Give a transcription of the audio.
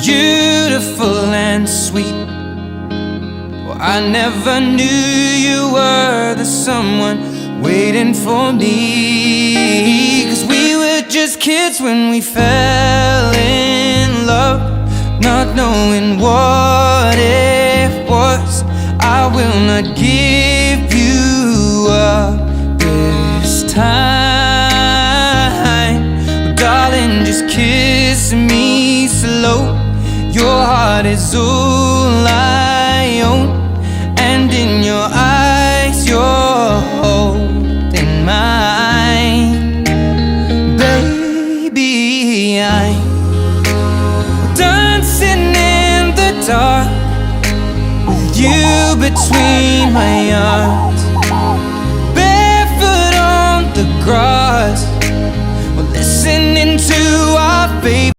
beautiful and sweet. Well, I never knew you were the someone waiting for me. 'Cause we were just kids when we fell in love, not knowing what it was. I will not give you up this time. Well, darling, just kiss me slow. Your heart is all I own, and in your eyes you're holding mine. Baby, I'm dancing in the dark with you between my arms.